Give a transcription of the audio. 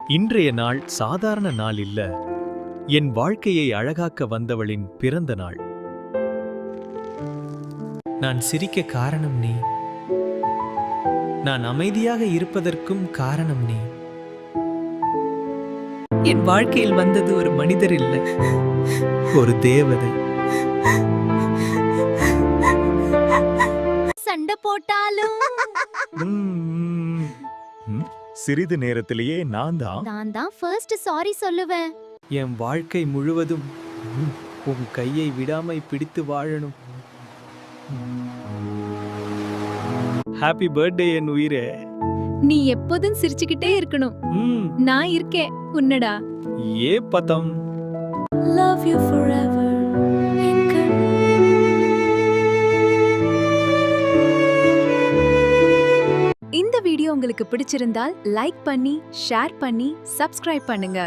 இன்றைய நாள் சாதாரண நாள் இல்ல. என் வாழ்க்கையை அழகாக்க வந்தவளின் பிறந்த நாள். நான் சிரிக்க காரணம் நீ. நான் அமைதியாக இருப்பதற்கும் காரணம் நீ. என் வாழ்க்கையில் வந்தது ஒரு மனிதர் இல்ல, ஒரு தேவதை. சண்டை போட்டாலும் சிறிது நேரத்திலேயே நான் தான் ஃபர்ஸ்ட் சாரி சொல்லுவேன். என் வாழ்க்கை முழுவதும் உன் கையை விடாமை பிடித்து வாழணும். ஹாப்பி பர்த்டே என் உயிரே. நீ எப்போதும் சிரிச்சுக்கிட்டே இருக்கணும். நான் இருக்கேன் உன்னடா. ஏ பதம். Love you forever. இந்த வீடியோ உங்களுக்கு பிடிச்சிருந்தால் லைக் பண்ணி, ஷேர் பண்ணி, சப்ஸ்கிரைப் பண்ணுங்க.